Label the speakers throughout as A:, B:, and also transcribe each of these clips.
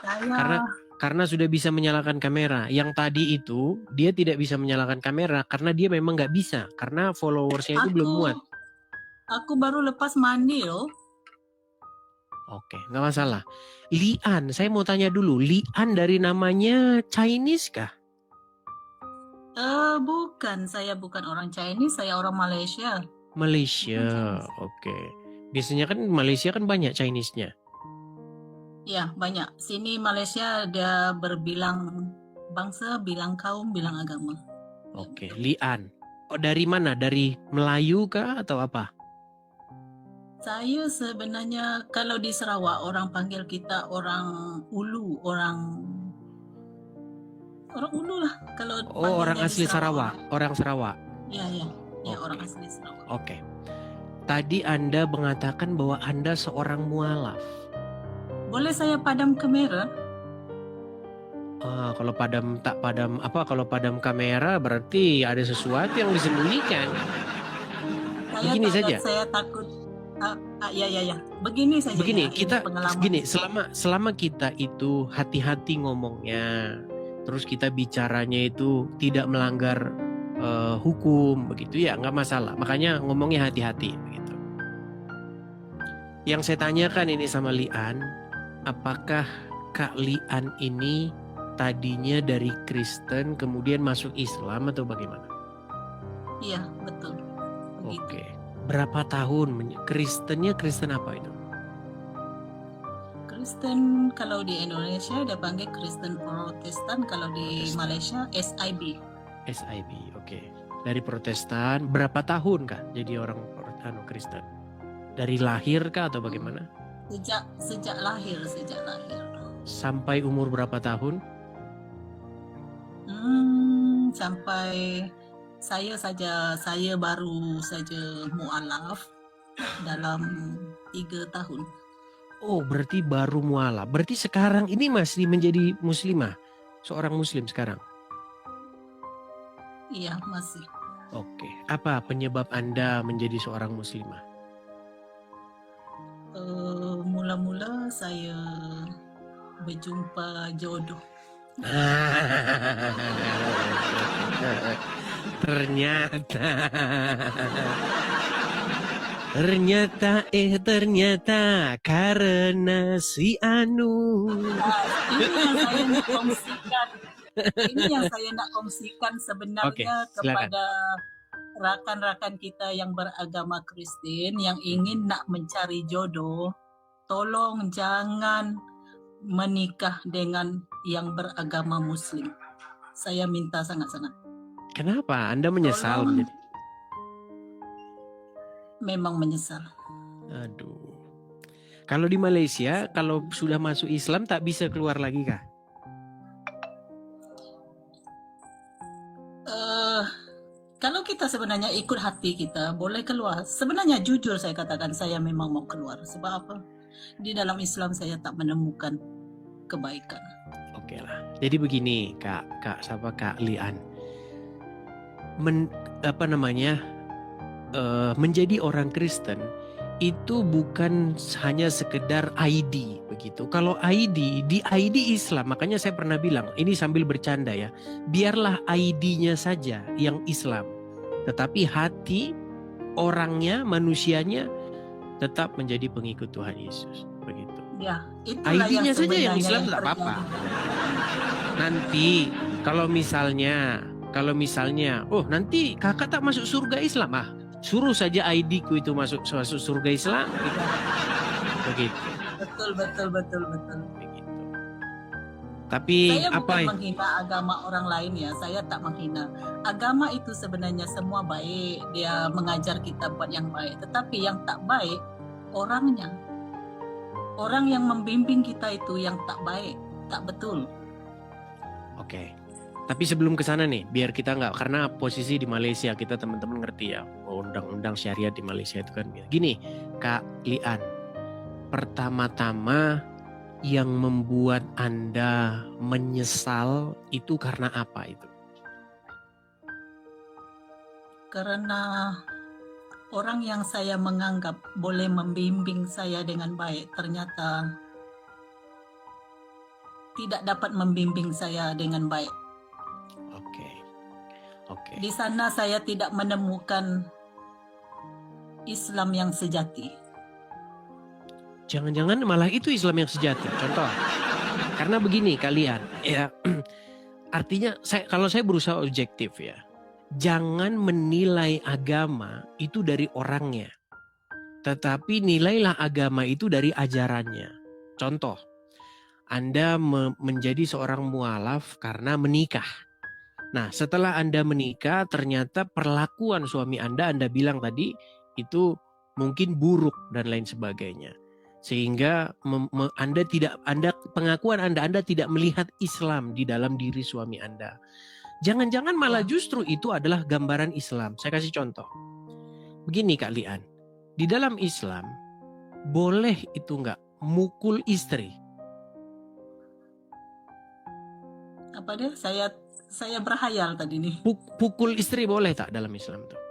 A: Karena
B: Saya
A: karena sudah bisa menyalakan kamera. Yang tadi itu dia tidak bisa menyalakan kamera karena dia memang nggak bisa karena followersnya itu belum muat.
B: aku baru lepas mandi loh.
A: Oke, nggak masalah. Lian, saya mau tanya dulu. Lian dari namanya Chinese kah?
B: Bukan, saya bukan orang Chinese, saya orang Malaysia. Bukan
A: Malaysia.
B: Chinese.
A: Oke. Biasanya kan Malaysia kan banyak Chinese-nya.
B: Ya, banyak. Sini Malaysia ada berbilang bangsa, bilang kaum, bilang agama.
A: Oke, Lian. Oh, dari mana? Dari Melayu kah atau apa?
B: Saya sebenarnya kalau di Sarawak orang panggil kita orang Ulu, orang Ulu lah. Kalau
A: Oh, orang
B: panggilnya di
A: asli
B: Sarawak.
A: Sarawak. Orang Sarawak.
B: Ya, ya, ya
A: Oke.
B: orang asli Sarawak.
A: Oke. Tadi Anda mengatakan bahwa Anda seorang mualaf.
B: Boleh saya padam kamera?
A: Kalau kalau padam kamera berarti ada sesuatu yang disembunyikan. Begini saja.
B: Saya takut. Ya. Begini saja.
A: Begini,
B: ya.
A: kita
B: Ini pengalaman.
A: gini, selama kita itu hati-hati ngomongnya, terus kita bicaranya itu tidak melanggar hukum begitu ya, nggak masalah. Makanya ngomongnya hati-hati begitu. Yang saya tanyakan ini sama Lian, apakah Kak Lian ini tadinya dari Kristen kemudian masuk Islam atau bagaimana?
B: Iya, betul. Begitu.
A: Oke. Berapa tahun Kristennya? Kristen apa itu?
B: Kristen kalau di Indonesia dia panggil Kristen Protestan, kalau di
A: Protestan.
B: Malaysia SIB.
A: SIB, oke. Dari Protestan, berapa tahun kah jadi orang Kristen? Dari lahir kah atau bagaimana?
B: Sejak lahir.
A: Sampai umur berapa tahun?
B: Sampai saya baru saja mualaf dalam 3 tahun.
A: Oh, berarti baru mualaf. Berarti sekarang ini masih menjadi muslimah, seorang muslim sekarang?
B: Iya, masih.
A: Oke. Apa penyebab Anda menjadi seorang muslimah?
B: Mula-mula saya berjumpa jodoh.
A: Ternyata karena si Anu.
B: Ini yang saya nak kongsikan sebenarnya kepada rakan-rakan kita yang beragama Kristen yang ingin nak mencari jodoh. Tolong jangan menikah dengan yang beragama Muslim. Saya minta sangat-sangat.
A: Kenapa? Anda menyesal?
B: Memang menyesal.
A: Aduh. Kalau di Malaysia, kalau sudah masuk Islam tak bisa keluar lagi kah?
B: Kalau kita sebenarnya ikut hati kita, boleh keluar. Sebenarnya jujur saya katakan saya memang mau keluar. Sebab apa? Di dalam Islam saya tak menemukan kebaikan.
A: Oke lah. Jadi begini, Kak Lian. Menjadi orang Kristen itu bukan hanya sekedar ID begitu. Kalau di ID Islam, makanya saya pernah bilang, ini sambil bercanda ya, biarlah ID-nya saja yang Islam. Tetapi hati orangnya, manusianya tetap menjadi pengikut Tuhan Yesus. Begitu.
B: Ya,
A: ID-nya saja yang Islam tidak apa-apa. Nanti kalau misalnya, oh nanti kakak tak masuk surga Islam, suruh saja ID-ku itu masuk surga Islam. Begitu. Betul. Begitu. Tapi
B: saya bukan menghina agama orang lain ya, saya tak menghina. Agama itu sebenarnya semua baik, dia mengajar kita buat yang baik. Tetapi yang tak baik orangnya. Orang yang membimbing kita itu yang tak baik, tak betul.
A: Oke. Tapi sebelum ke sana nih, biar kita nggak, karena posisi di Malaysia kita teman-teman ngerti ya, undang-undang syariat di Malaysia itu kan gini, Kak Lian. Pertama-tama yang membuat Anda menyesal itu karena apa itu?
B: Karena orang yang saya menganggap boleh membimbing saya dengan baik ternyata tidak dapat membimbing saya dengan baik.
A: Oke.
B: Di sana saya tidak menemukan Islam yang sejati.
A: Jangan-jangan malah itu Islam yang sejati. Contoh, karena begini kalian, ya, artinya kalau saya berusaha objektif ya, jangan menilai agama itu dari orangnya, tetapi nilailah agama itu dari ajarannya. Contoh, Anda menjadi seorang mualaf karena menikah. Nah, setelah Anda menikah, ternyata perlakuan suami Anda bilang tadi itu mungkin buruk dan lain sebagainya. Sehingga pengakuan Anda tidak melihat Islam di dalam diri suami Anda. Jangan-jangan malah justru itu adalah gambaran Islam. Saya kasih contoh. Begini kalian, di dalam Islam boleh itu enggak mukul istri?
B: Apa dia? Saya berhayal tadi nih.
A: Pukul istri boleh tak dalam Islam tuh?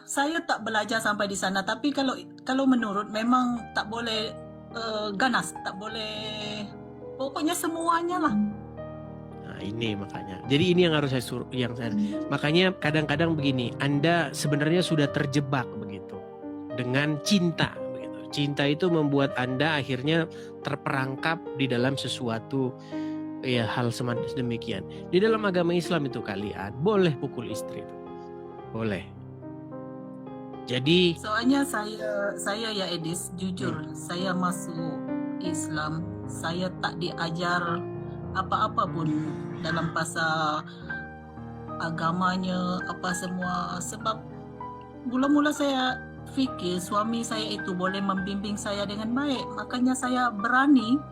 B: Saya tak belajar sampai di sana, tapi kalau menurut memang tak boleh ganas, tak boleh, pokoknya semuanya lah.
A: Nah, ini makanya. Jadi ini yang harus saya suruh, makanya kadang-kadang begini, Anda sebenarnya sudah terjebak begitu dengan cinta begitu. Cinta itu membuat Anda akhirnya terperangkap di dalam sesuatu ya hal semacam demikian. Di dalam agama Islam itu kalian boleh pukul istri itu. Boleh. Jadi
B: soalnya saya ya Edis, jujur saya masuk Islam, saya tak diajar apa-apa pun dalam pasal agamanya apa semua, sebab mula-mula saya fikir suami saya itu boleh membimbing saya dengan baik, makanya saya berani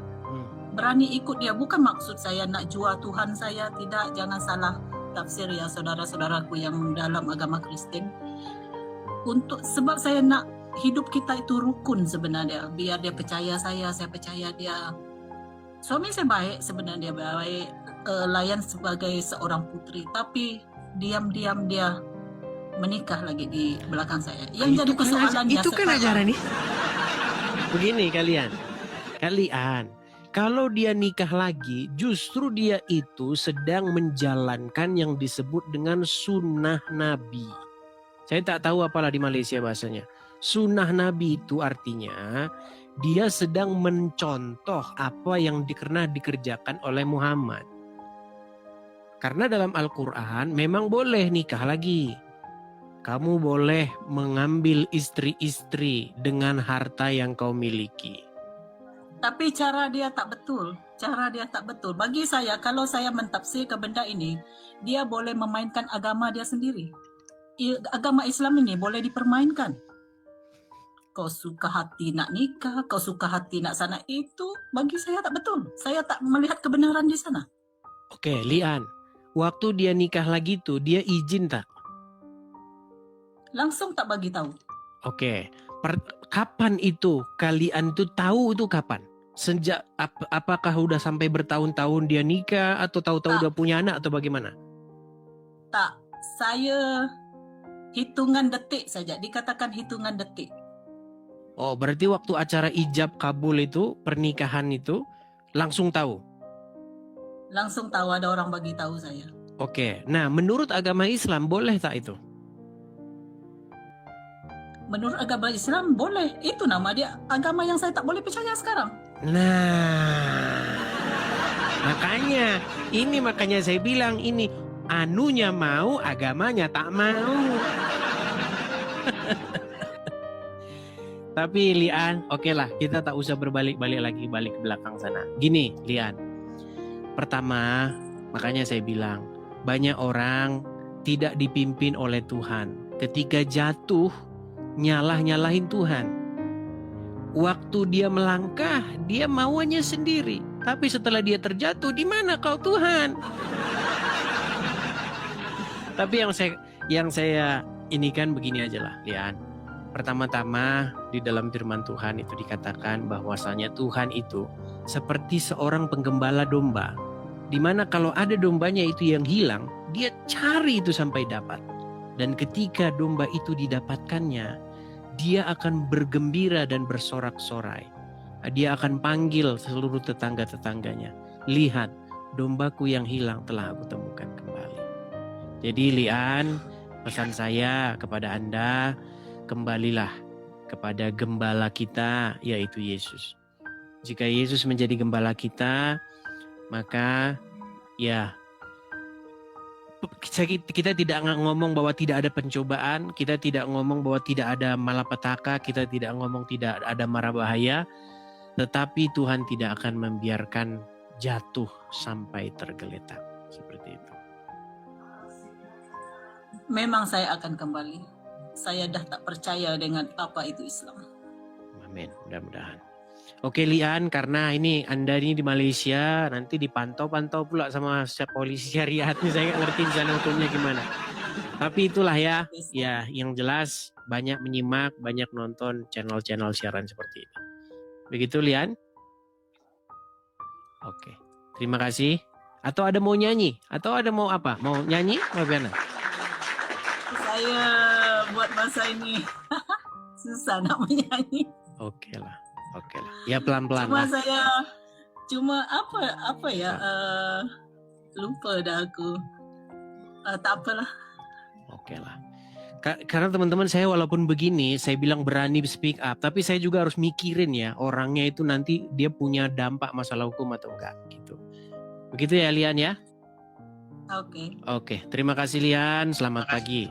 B: ikut dia. Bukan maksud saya nak jual Tuhan saya, tidak, jangan salah tafsir ya saudara-saudaraku yang dalam agama Kristen. Sebab saya nak hidup kita itu rukun sebenarnya, biar dia percaya saya percaya dia. Suami saya baik sebenarnya, baik, layan sebagai seorang putri, tapi diam-diam dia menikah lagi di belakang saya. Yang jadi persoalannya
A: itu kan ajaran nih. Begini kalian, kalau dia nikah lagi, justru dia itu sedang menjalankan yang disebut dengan sunnah Nabi. Saya tak tahu apalah di Malaysia bahasanya. Sunnah Nabi itu artinya dia sedang mencontoh apa yang pernah dikerjakan oleh Muhammad. Karena dalam Al-Quran memang boleh nikah lagi. Kamu boleh mengambil istri-istri dengan harta yang kau miliki.
B: Tapi cara dia tak betul. Bagi saya, kalau saya mentafsir ke benda ini, dia boleh memainkan agama dia sendiri. Agama Islam ini boleh dipermainkan. Kau suka hati nak nikah, kau suka hati nak sana, itu bagi saya tak betul. Saya tak melihat kebenaran di sana.
A: Oke, Lian, waktu dia nikah lagi tuh, dia izin tak?
B: Langsung tak bagi tahu.
A: Oke, kapan itu kalian tuh tahu itu kapan? Sejak apakah udah sampai bertahun-tahun dia nikah atau tahu-tahu udah punya anak atau bagaimana?
B: Tak, saya hitungan detik saja, dikatakan hitungan detik.
A: Oh, berarti waktu acara ijab kabul itu, pernikahan itu langsung tahu?
B: Langsung tahu, ada orang bagi tahu saya.
A: Oke, nah menurut agama Islam boleh tak itu?
B: Menurut agama Islam boleh, itu nama dia agama yang saya tak boleh percaya sekarang.
A: Nah, makanya saya bilang ini anunya mau, agamanya tak mau. Tapi Lian, oke lah, kita tak usah balik ke belakang sana. Gini, Lian. Pertama, makanya saya bilang, banyak orang tidak dipimpin oleh Tuhan. Ketika jatuh, nyalahin Tuhan. Waktu dia melangkah, dia mauannya sendiri. Tapi setelah dia terjatuh, di mana kau Tuhan? Tapi yang saya ini kan begini aja lah, Lian. Pertama-tama di dalam firman Tuhan itu dikatakan bahwasanya Tuhan itu seperti seorang penggembala domba. Di mana kalau ada dombanya itu yang hilang, dia cari itu sampai dapat. Dan ketika domba itu didapatkannya, dia akan bergembira dan bersorak-sorai. dia akan panggil seluruh tetangga-tetangganya. Lihat, dombaku yang hilang telah aku temukan kembali. Jadi Lian, pesan saya kepada Anda, kembalilah kepada gembala kita, yaitu Yesus. Jika Yesus menjadi gembala kita, maka ya kita tidak ngomong bahwa tidak ada pencobaan, kita tidak ngomong bahwa tidak ada malapetaka, kita tidak ngomong tidak ada mara bahaya, tetapi Tuhan tidak akan membiarkan jatuh sampai tergeletak seperti itu.
B: Memang saya akan kembali. Saya dah tak percaya dengan apa itu Islam.
A: Amin, mudah-mudahan. Oke Lian, karena ini Anda ini di Malaysia, nanti dipantau-pantau pula sama polisi syariat. Saya nggak ngerti di sana hukumnya gimana. Tapi itulah ya, ya yang jelas banyak menyimak, banyak nonton channel-channel siaran seperti ini. Begitu Lian? Oke, terima kasih. Atau ada mau nyanyi? Atau ada mau apa? Mau nyanyi? Mau gimana?
B: Saya buat masa ini susah nak menyanyi.
A: Oke lah. Ya pelan-pelan
B: Cuma
A: lah.
B: saya apa ya lupa dah aku. Tak apalah.
A: Oke lah. Karena teman-teman saya walaupun begini, saya bilang berani speak up, tapi saya juga harus mikirin ya orangnya itu nanti dia punya dampak masalah hukum atau enggak gitu. Begitu ya Lian ya?
B: Oke.
A: Oke, terima kasih Lian. Selamat pagi.